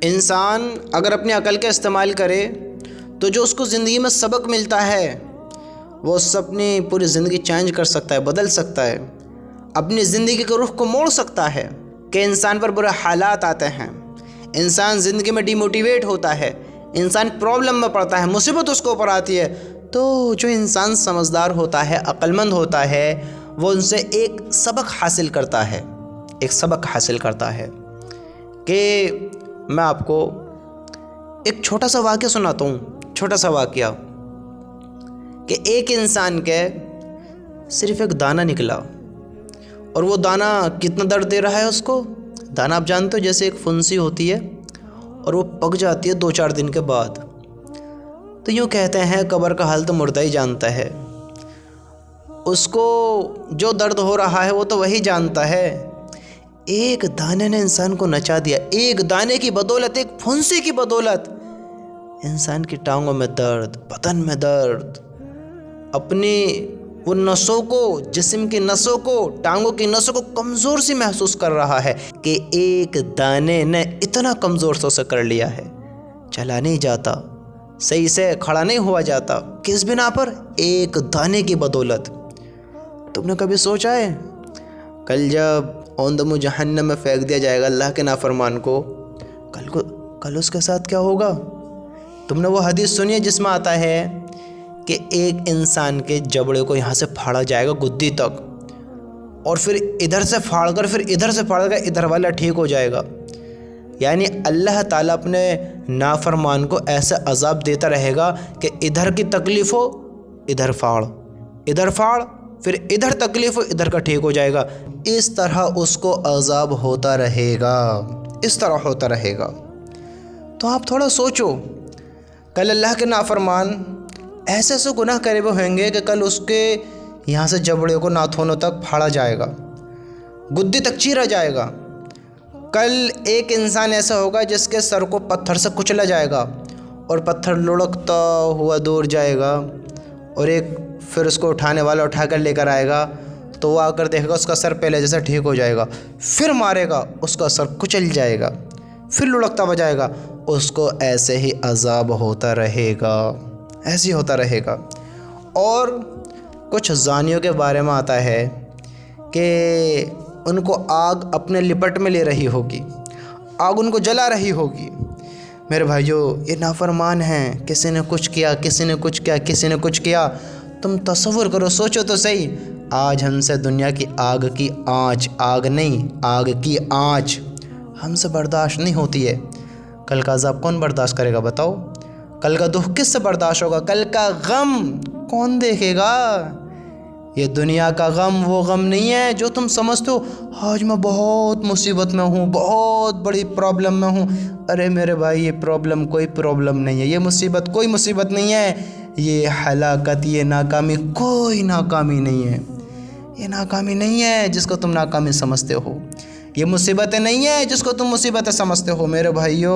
انسان اگر اپنی عقل کا استعمال کرے تو جو اس کو زندگی میں سبق ملتا ہے وہ اس سے اپنی پوری زندگی چینج کر سکتا ہے، بدل سکتا ہے، اپنی زندگی کے رخ کو موڑ سکتا ہے۔ کہ انسان پر برے حالات آتے ہیں، انسان زندگی میں ڈی موٹیویٹ ہوتا ہے، انسان پرابلم میں پڑتا ہے، مصیبت اس کے اوپر آتی ہے، تو جو انسان سمجھدار ہوتا ہے، عقل مند ہوتا ہے، وہ ان سے ایک سبق حاصل کرتا ہے، ایک سبق حاصل کرتا ہے۔ کہ میں آپ کو ایک چھوٹا سا واقعہ سناتا ہوں، چھوٹا سا واقعہ کہ ایک انسان کے صرف ایک دانہ نکلا، اور وہ دانہ کتنا درد دے رہا ہے اس کو۔ دانہ آپ جانتے ہو جیسے ایک فنسی ہوتی ہے اور وہ پک جاتی ہے 2-4 دن کے بعد، تو یوں کہتے ہیں قبر کا حال تو مردہ ہی جانتا ہے، اس کو جو درد ہو رہا ہے وہ تو وہی جانتا ہے۔ ایک دانے نے انسان کو نچا دیا، ایک دانے کی بدولت، ایک پھنسی کی بدولت انسان کی ٹانگوں میں درد، بدن میں درد، اپنی وہ نسوں کو، جسم کی نسوں کو، ٹانگوں کی نسوں کو کمزور سی محسوس کر رہا ہے کہ ایک دانے نے اتنا کمزور سے اسے کر لیا ہے، چلا نہیں جاتا، صحیح سے کھڑا نہیں ہوا جاتا، کس بنا پر؟ ایک دانے کی بدولت۔ تم نے کبھی سوچا ہے کل جب اوندم جہنم میں پھینک دیا جائے گا اللہ کے نافرمان کو، کل اس کے ساتھ کیا ہوگا؟ تم نے وہ حدیث سنی ہے جس میں آتا ہے کہ ایک انسان کے جبڑے کو یہاں سے پھاڑا جائے گا گدی تک، اور پھر ادھر سے پھاڑ کر پھر ادھر سے پھاڑ کر ادھر والا ٹھیک ہو جائے گا۔ یعنی اللہ تعالیٰ اپنے نافرمان کو ایسا عذاب دیتا رہے گا کہ ادھر کی تکلیف ہو ادھر پھاڑ، ادھر پھاڑ، پھر ادھر تکلیف ہو ادھر کا ٹھیک ہو جائے گا، اس طرح اس کو عذاب ہوتا رہے گا، اس طرح ہوتا رہے گا۔ تو آپ تھوڑا سوچو، کل اللہ کے نافرمان ایسے ایسے گناہ کرے ہوئے ہوں گے کہ کل اس کے یہاں سے جبڑے کو ناخنوں تک پھاڑا جائے گا، گدی تک چیرا جائے گا۔ کل ایک انسان ایسا ہوگا جس کے سر کو پتھر سے کچلا جائے گا اور پتھر لڑکتا ہوا دور جائے گا، اور ایک پھر اس کو اٹھانے والا اٹھا کر لے کر آئے گا، تو وہ آ کر دیکھے گا اس کا سر پہلے جیسا ٹھیک ہو جائے گا، پھر مارے گا اس کا سر کچل جائے گا، پھر لڑکتا ہوا جائے گا، اس کو ایسے ہی عذاب ہوتا رہے گا، ایسے ہی ہوتا رہے گا۔ اور کچھ زانیوں کے بارے میں آتا ہے کہ ان کو آگ اپنے لپٹ میں لے رہی ہوگی، آگ ان کو جلا رہی ہوگی۔ میرے بھائیو، یہ نافرمان ہیں، کسی نے کچھ کیا، کسی نے کچھ کیا، کسی نے کچھ کیا۔ تم تصور کرو، سوچو تو صحیح، آج ہم سے دنیا کی آگ کی آنچ، آگ نہیں، آگ کی آنچ ہم سے برداشت نہیں ہوتی ہے، کل کا عذاب کون برداشت کرے گا بتاؤ؟ کل کا دکھ کس سے برداشت ہوگا؟ کل کا غم کون دیکھے گا؟ یہ دنیا کا غم وہ غم نہیں ہے جو تم سمجھتے ہو، آج میں بہت مصیبت میں ہوں، بہت بڑی پرابلم میں ہوں۔ ارے میرے بھائی، یہ پرابلم کوئی پرابلم نہیں ہے، یہ مصیبت کوئی مصیبت نہیں ہے، یہ ہلاکت، یہ ناکامی کوئی ناکامی نہیں ہے، یہ ناکامی نہیں ہے جس کو تم ناکامی سمجھتے ہو، یہ مصیبتیں نہیں ہیں جس کو تم مصیبتیں سمجھتے ہو۔ میرے بھائیو،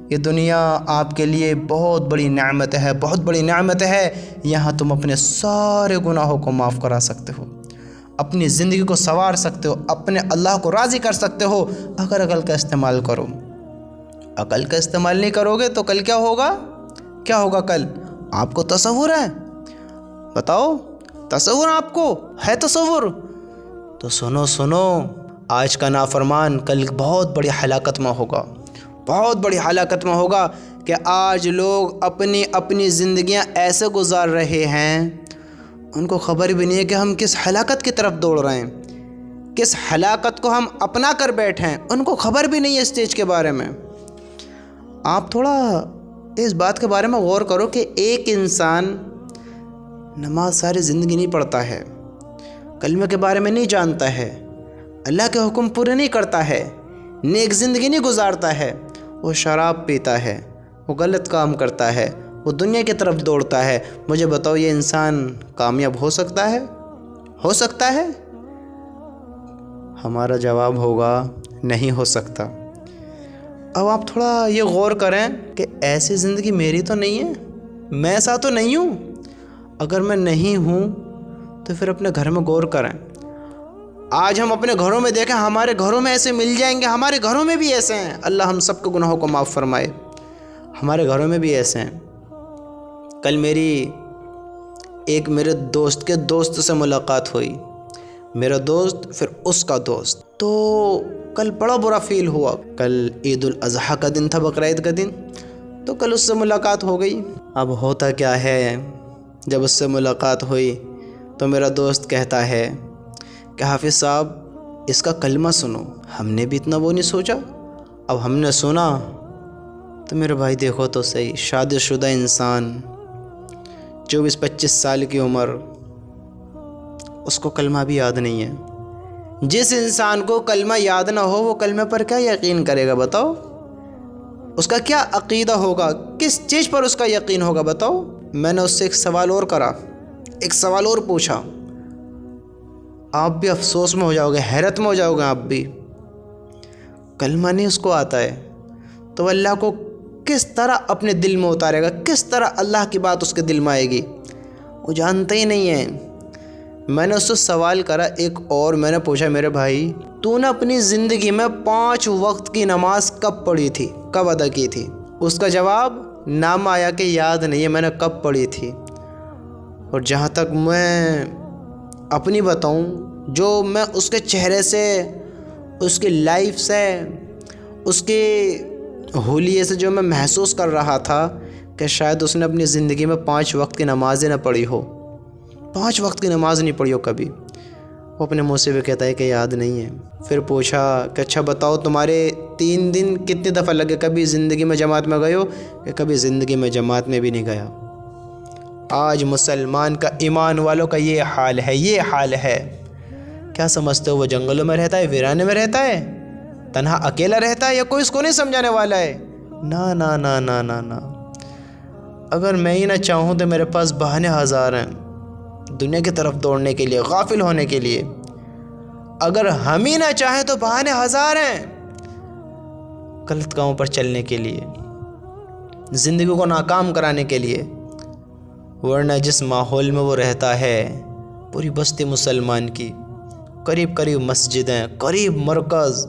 یہ دنیا آپ کے لیے بہت بڑی نعمت ہے، بہت بڑی نعمت ہے، یہاں تم اپنے سارے گناہوں کو معاف کرا سکتے ہو، اپنی زندگی کو سنوار سکتے ہو، اپنے اللہ کو راضی کر سکتے ہو، اگر عقل کا استعمال کرو۔ عقل کا استعمال نہیں کرو گے تو کل کیا ہوگا؟ کیا ہوگا کل؟ آپ کو تصور ہے؟ بتاؤ، تصور آپ کو ہے؟ تصور تو سنو، آج کا نافرمان کل بہت بڑی ہلاکت میں ہوگا، بہت بڑی ہلاکت میں ہوگا کہ آج لوگ اپنی زندگیاں ایسے گزار رہے ہیں، ان کو خبر بھی نہیں ہے کہ ہم کس ہلاکت کی طرف دوڑ رہے ہیں، کس ہلاکت کو ہم اپنا کر بیٹھے ہیں، ان کو خبر بھی نہیں ہے اس چیز کے بارے میں۔ آپ تھوڑا اس بات کے بارے میں غور کرو کہ ایک انسان نماز ساری زندگی نہیں پڑھتا ہے، کلمے کے بارے میں نہیں جانتا ہے، اللہ کے حکم پورے نہیں کرتا ہے، نیک زندگی نہیں گزارتا ہے، وہ شراب پیتا ہے، وہ غلط کام کرتا ہے، وہ دنیا کی طرف دوڑتا ہے، مجھے بتاؤ یہ انسان کامیاب ہو سکتا ہے؟ ہو سکتا ہے؟ ہمارا جواب ہوگا نہیں ہو سکتا۔ اب آپ تھوڑا یہ غور کریں کہ ایسی زندگی میری تو نہیں ہے، میں ایسا تو نہیں ہوں۔ اگر میں نہیں ہوں تو پھر اپنے گھر میں غور کریں، آج ہم اپنے گھروں میں دیکھیں، ہمارے گھروں میں ایسے مل جائیں گے، ہمارے گھروں میں بھی ایسے ہیں۔ اللہ ہم سب کے گناہوں کو معاف فرمائے۔ ہمارے گھروں میں بھی ایسے ہیں۔ کل میرے دوست کے دوست سے ملاقات ہوئی، میرا دوست پھر اس کا دوست، تو کل بڑا برا فیل ہوا۔ کل عید الاضحیٰ کا دن تھا، بقرعید کا دن، تو کل اس سے ملاقات ہو گئی۔ اب ہوتا کیا ہے، جب اس سے ملاقات ہوئی تو میرا دوست کہتا ہے کہ حافظ صاحب اس کا کلمہ سنو۔ ہم نے بھی اتنا وہ نہیں سوچا، اب ہم نے سنا تو میرے بھائی دیکھو تو صحیح، شادی شدہ انسان، 24-25 سال کی عمر، اس کو کلمہ بھی یاد نہیں ہے۔ جس انسان کو کلمہ یاد نہ ہو وہ کلمہ پر کیا یقین کرے گا بتاؤ؟ اس کا کیا عقیدہ ہوگا، کس چیز پر اس کا یقین ہوگا بتاؤ؟ میں نے اس سے ایک سوال اور کرا، ایک سوال اور پوچھا، آپ بھی افسوس میں ہو جاؤ گے، حیرت میں ہو جاؤ گے آپ بھی۔ کلمہ نہیں اس کو آتا ہے تو اللہ کو کس طرح اپنے دل میں اتارے گا، کس طرح اللہ کی بات اس کے دل میں آئے گی؟ وہ جانتا ہی نہیں ہے۔ میں نے اس سے سوال کرا ایک اور، میں نے پوچھا میرے بھائی تو نے اپنی زندگی میں 5 وقت کی نماز کب پڑھی تھی، کب ادا کی تھی؟ اس کا جواب نام آیا کہ یاد نہیں ہے میں نے کب پڑھی تھی۔ اور جہاں تک میں اپنی بتاؤں، جو میں اس کے چہرے سے، اس کی لائف سے، اس کے حلیے سے جو میں محسوس کر رہا تھا کہ شاید اس نے اپنی زندگی میں 5 وقت کی نمازیں نہ پڑھی ہو، 5 وقت کی نماز نہیں پڑھی ہو کبھی۔ وہ اپنے منہ سے بھی کہتا ہے کہ یاد نہیں ہے۔ پھر پوچھا کہ اچھا بتاؤ تمہارے 3 دن کتنی دفعہ لگے، کبھی زندگی میں جماعت میں گئے ہو؟ کہ کبھی زندگی میں جماعت میں بھی نہیں گیا۔ آج مسلمان کا، ایمان والوں کا یہ حال ہے، یہ حال ہے۔ کیا سمجھتے ہو وہ جنگلوں میں رہتا ہے، ویرانے میں رہتا ہے، تنہا اکیلا رہتا ہے، یا کوئی اس کو نہیں سمجھانے والا ہے؟ نا نا نا نا نا نا۔ اگر میں ہی نہ چاہوں تو میرے پاس بہانے ہزار ہیں دنیا کی طرف دوڑنے کے لیے، غافل ہونے کے لیے۔ اگر ہم ہی نہ چاہیں تو بہانے ہزار ہیں غلط کاموں پر چلنے کے لیے، زندگی کو ناکام کرانے کے لیے۔ ورنہ جس ماحول میں وہ رہتا ہے، پوری بستی مسلمان کی، قریب قریب مسجدیں، قریب مرکز،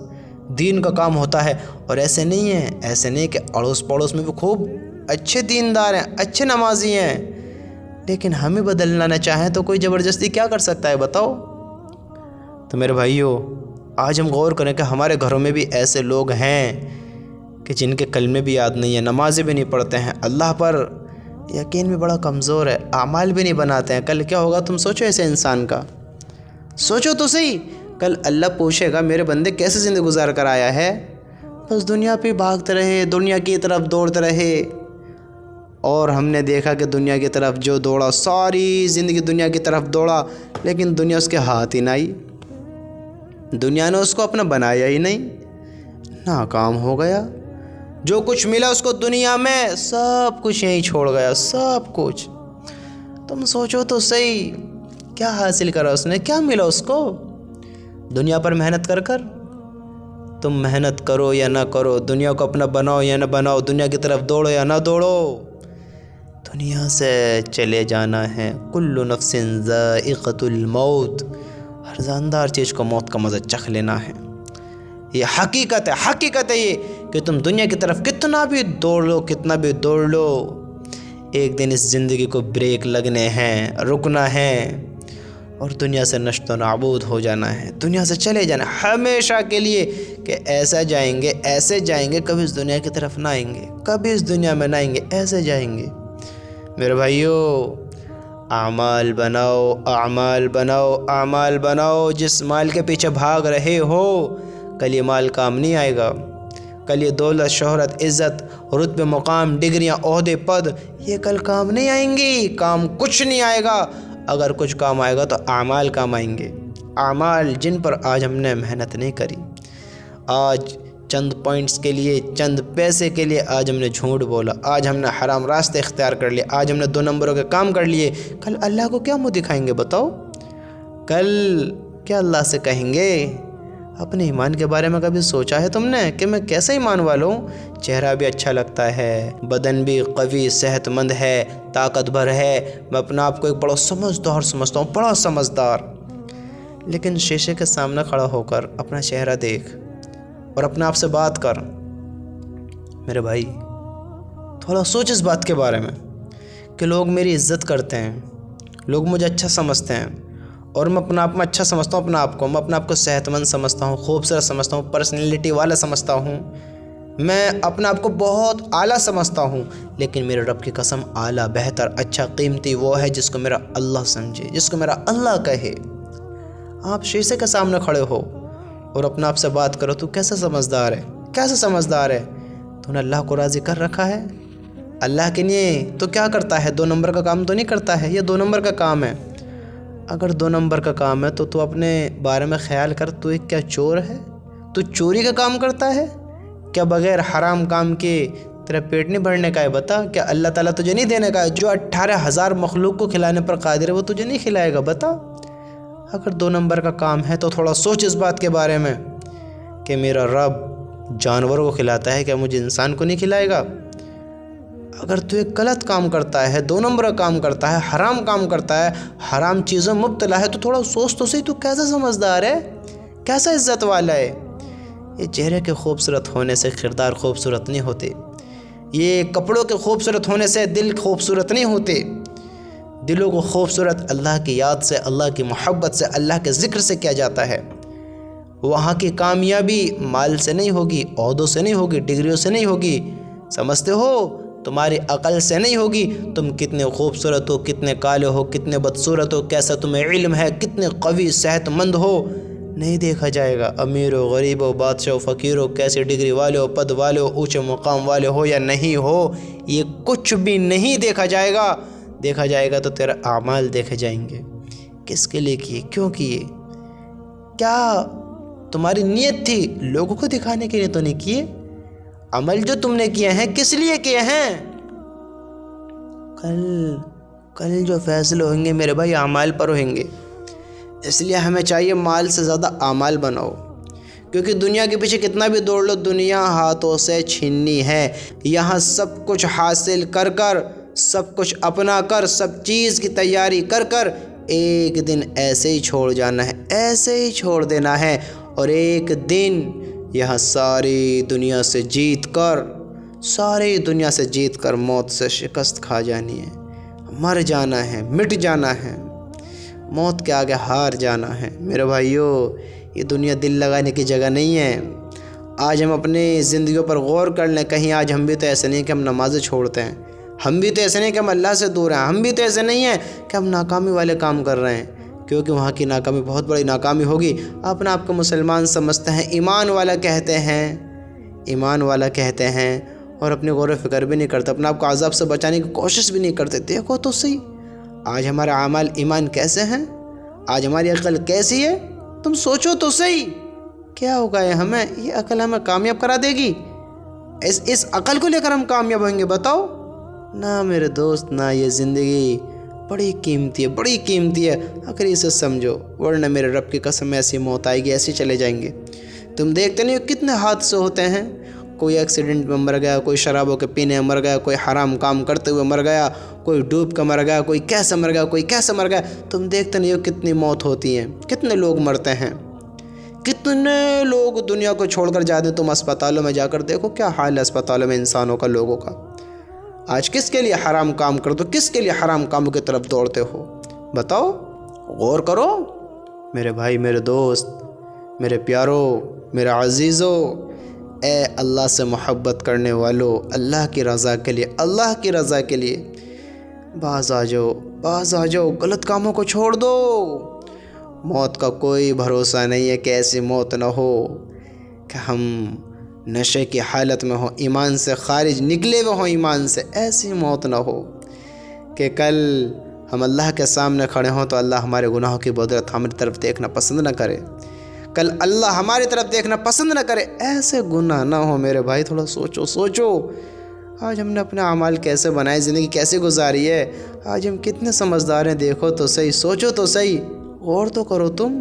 دین کا کام ہوتا ہے۔ اور ایسے نہیں کہ اڑوس پڑوس میں بھی خوب اچھے دیندار ہیں، اچھے نمازی ہیں، لیکن ہمیں بدلنا نہ چاہیں تو کوئی زبردستی کیا کر سکتا ہے بتاؤ؟ تو میرے بھائیوں، آج ہم غور کریں کہ ہمارے گھروں میں بھی ایسے لوگ ہیں کہ جن کے کلمے بھی یاد نہیں ہیں، نمازیں بھی نہیں پڑھتے ہیں، اللہ پر یقین بھی بڑا کمزور ہے، اعمال بھی نہیں بناتے ہیں۔ کل کیا ہوگا تم سوچو ایسے انسان کا، سوچو تو صحیح۔ کل اللہ پوچھے گا میرے بندے کیسے زندگی گزار کر آیا ہے؟ بس دنیا پہ بھاگتے رہے، دنیا کی طرف دوڑتے رہے، اور ہم نے دیکھا کہ دنیا کی طرف جو دوڑا، ساری زندگی دنیا کی طرف دوڑا، لیکن دنیا اس کے ہاتھ ہی نہ آئی، دنیا نے اس کو اپنا بنایا ہی نہیں، ناکام ہو گیا۔ جو کچھ ملا اس کو دنیا میں، سب کچھ یہیں چھوڑ گیا، سب کچھ۔ تم سوچو تو صحیح، کیا حاصل کرا اس نے، کیا ملا اس کو دنیا پر محنت کر کر؟ تم محنت کرو یا نہ کرو، دنیا کو اپنا بناؤ یا نہ بناؤ، دنیا کی طرف دوڑو یا نہ دوڑو، دنیا سے چلے جانا ہے۔ کل نفس ذائقۃ الموت، ہر جاندار چیز کو موت کا مزہ چکھ لینا ہے۔ یہ حقیقت ہے، حقیقت ہے یہ کہ تم دنیا کی طرف کتنا بھی دوڑ لو، کتنا بھی دوڑ لو، ایک دن اس زندگی کو بریک لگنے ہیں، رکنا ہے، اور دنیا سے نشت و نابود ہو جانا ہے، دنیا سے چلے جانا ہے ہمیشہ کے لیے، کہ ایسا جائیں گے، ایسے جائیں گے، کبھی اس دنیا کی طرف نہ آئیں گے، کبھی اس دنیا میں نہ آئیں گے، ایسے جائیں گے۔ میرے بھائیو، اعمال بناؤ، اعمال بناؤ، اعمال بناؤ۔ جس مال کے پیچھے بھاگ رہے ہو، کل یہ مال کام نہیں آئے گا، کل یہ دولت، شہرت، عزت، رتبے، مقام، ڈگریاں، عہدے، پد، یہ کل کام نہیں آئیں گی، کام کچھ نہیں آئے گا۔ اگر کچھ کام آئے گا تو اعمال کام آئیں گے، اعمال جن پر آج ہم نے محنت نہیں کری، آج چند پوائنٹس کے لیے، چند پیسے کے لیے آج ہم نے جھوٹ بولا، آج ہم نے حرام راستے اختیار کر لیے، آج ہم نے 2 نمبروں کے کام کر لیے، کل اللہ کو کیا منہ دکھائیں گے بتاؤ؟ کل کیا اللہ سے کہیں گے؟ اپنے ایمان کے بارے میں کبھی سوچا ہے تم نے کہ میں کیسا ایمان والا ہوں؟ چہرہ بھی اچھا لگتا ہے، بدن بھی قوی صحت مند ہے، طاقتور ہے، میں اپنا آپ کو ایک بڑا سمجھدار سمجھتا ہوں، بڑا سمجھدار، لیکن شیشے کے سامنے کھڑا ہو کر اپنا چہرہ دیکھ اور اپنے آپ سے بات کر۔ میرے بھائی تھوڑا سوچ اس بات کے بارے میں کہ لوگ میری عزت کرتے ہیں، لوگ مجھے اچھا سمجھتے ہیں، اور میں اپنا آپ میں اچھا سمجھتا ہوں، میں اپنا آپ کو صحت مند سمجھتا ہوں، خوبصورت سمجھتا ہوں، پرسنالٹی والا سمجھتا ہوں، میں اپنا آپ کو بہت اعلیٰ سمجھتا ہوں، لیکن میرے رب کی قسم اعلیٰ، بہتر، اچھا، قیمتی وہ ہے جس کو میرا اللہ سمجھے، جس کو میرا اللہ کہے۔ آپ شیشے کے سامنے کھڑے ہو اور اپنا آپ سے بات کرو، تو کیسا سمجھدار ہے، کیسا سمجھدار ہے؟ تو نے اللہ کو راضی کر رکھا ہے؟ اللہ کے لیے تو کیا کرتا ہے؟ 2 نمبر کا کام تو نہیں کرتا ہے، یہ 2 نمبر کا کام ہے۔ اگر 2 نمبر کا کام ہے تو اپنے بارے میں خیال کر، تو ایک کیا چور ہے؟ تو چوری کا کام کرتا ہے کیا؟ بغیر حرام کام کے تیرا پیٹ نہیں بھرنے کا ہے؟ بتا، کیا اللہ تعالیٰ تجھے نہیں دینے کا ہے؟ جو 18,000 مخلوق کو کھلانے پر قادر ہے وہ تجھے نہیں کھلائے گا؟ بتا۔ اگر 2 نمبر کا کام ہے تو تھوڑا سوچ اس بات کے بارے میں کہ میرا رب جانوروں کو کھلاتا ہے، کیا مجھے انسان کو نہیں کھلائے گا؟ اگر تو ایک غلط کام کرتا ہے، 2 نمبر کا کام کرتا ہے، حرام کام کرتا ہے، حرام چیزوں میں مبتلا ہے، تو تھوڑا سوچ تو صحیح، تو کیسا سمجھدار ہے، کیسا عزت والا ہے؟ یہ چہرے کے خوبصورت ہونے سے کردار خوبصورت نہیں ہوتے، یہ کپڑوں کے خوبصورت ہونے سے دل خوبصورت نہیں ہوتے۔ دلوں کو خوبصورت اللہ کی یاد سے، اللہ کی محبت سے، اللہ کے ذکر سے کیا جاتا ہے۔ وہاں کی کامیابی مال سے نہیں ہوگی، عہدوں سے نہیں ہوگی، ڈگریوں سے نہیں ہوگی، سمجھتے ہو؟ تمہاری عقل سے نہیں ہوگی، تم کتنے خوبصورت ہو، کتنے کالے ہو، کتنے بدصورت ہو، کیسا تمہیں علم ہے، کتنے قوی صحت مند ہو، نہیں دیکھا جائے گا۔ امیر ہو، غریب ہو، بادشاہ ہو، فقیر ہو، کیسے ڈگری والے ہو، پد والے ہو، اونچے مقام والے ہو یا نہیں ہو، یہ کچھ بھی نہیں دیکھا جائے گا۔ دیکھا جائے گا تو تیرا اعمال دیکھے جائیں گے، کس کے لیے کیے، کیوں کیے، کیا تمہاری نیت تھی؟ لوگوں کو دکھانے کے لیے تو نہیں کیے۔ عمل جو تم نے کیے ہیں کس لیے کیے ہیں؟ کل جو فیصلے ہوئیں گے میرے بھائی اعمال پر ہوئیں گے، اس لیے ہمیں چاہیے مال سے زیادہ اعمال بناؤ، کیونکہ دنیا کے پیچھے کتنا بھی دوڑ لو، دنیا ہاتھوں سے چھیننی ہے۔ یہاں سب کچھ حاصل کر کر، سب کچھ اپنا کر، سب چیز کی تیاری کر کر ایک دن ایسے ہی چھوڑ جانا ہے، ایسے ہی چھوڑ دینا ہے، اور ایک دن یہاں ساری دنیا سے جیت کر موت سے شکست کھا جانی ہے، مر جانا ہے، مٹ جانا ہے، موت کے آگے ہار جانا ہے۔ میرے بھائیو، یہ دنیا دل لگانے کی جگہ نہیں ہے۔ آج ہم اپنی زندگیوں پر غور کر لیں، کہیں آج ہم بھی تو ایسے نہیں کہ ہم نمازیں چھوڑتے ہیں، ہم بھی تو ایسے نہیں کہ ہم اللہ سے دور ہیں، ہم بھی تو ایسے نہیں ہیں کہ ہم ناکامی والے کام کر رہے ہیں، کیونکہ وہاں کی ناکامی بہت بڑی ناکامی ہوگی۔ اپنا آپ کو مسلمان سمجھتے ہیں، ایمان والا کہتے ہیں، اور اپنی غور و فکر بھی نہیں کرتے، اپنا آپ کو عذاب سے بچانے کی کوشش بھی نہیں کرتے۔ دیکھو تو صحیح، آج ہمارے اعمال ایمان کیسے ہیں، آج ہماری عقل کیسی ہے، تم سوچو تو صحیح، کیا ہوگا یہ عقل ہمیں کامیاب کرا دے گی؟ اس عقل کو لے کر ہم کامیاب ہوئیں گے؟ بتاؤ نہ میرے دوست، نہ۔ یہ زندگی بڑی قیمتی ہے، اگر اسے سمجھو، ورنہ میرے رب کی قسم ایسی موت آئے گی، ایسے چلے جائیں گے۔ تم دیکھتے نہیں ہو کتنے حادثے ہوتے ہیں، کوئی ایکسیڈنٹ میں مر گیا، کوئی شرابوں کے پینے میں مر گیا، کوئی حرام کام کرتے ہوئے مر گیا، کوئی ڈوب کر مر گیا، کوئی کیسے مر گیا، تم دیکھتے نہیں ہو کتنی موت ہوتی ہیں، کتنے لوگ مرتے ہیں، کتنے لوگ دنیا کو چھوڑ کر جاتے ہیں۔ تم اسپتالوں میں جا کر دیکھو کیا حال ہے اسپتالوں میں انسانوں کا، لوگوں کا۔ آج کس کے لیے حرام کام کرتے ہو، کس کے لیے حرام کاموں کی طرف دوڑتے ہو؟ بتاؤ، غور کرو میرے بھائی، میرے دوست، میرے پیارو، میرے عزیزو، اے اللہ سے محبت کرنے والو، اللہ کی رضا کے لیے باز آ جاؤ، غلط کاموں کو چھوڑ دو۔ موت کا کوئی بھروسہ نہیں ہے کہ ایسی موت نہ ہو کہ ہم نشے کی حالت میں ہوں، ایمان سے خارج نکلے ہوئے ہوں، ایمان سے، ایسی موت نہ ہو کہ کل ہم اللہ کے سامنے کھڑے ہوں تو اللہ ہمارے گناہوں کی بدولت ہماری طرف دیکھنا پسند نہ کرے، کل اللہ ہماری طرف دیکھنا پسند نہ کرے۔ ایسے گناہ نہ ہو میرے بھائی، تھوڑا سوچو آج ہم نے اپنے اعمال کیسے بنائے، زندگی کیسے گزاری ہے، آج ہم کتنے سمجھدار ہیں، دیکھو تو صحیح، سوچو تو صحیح، غور تو کرو تم۔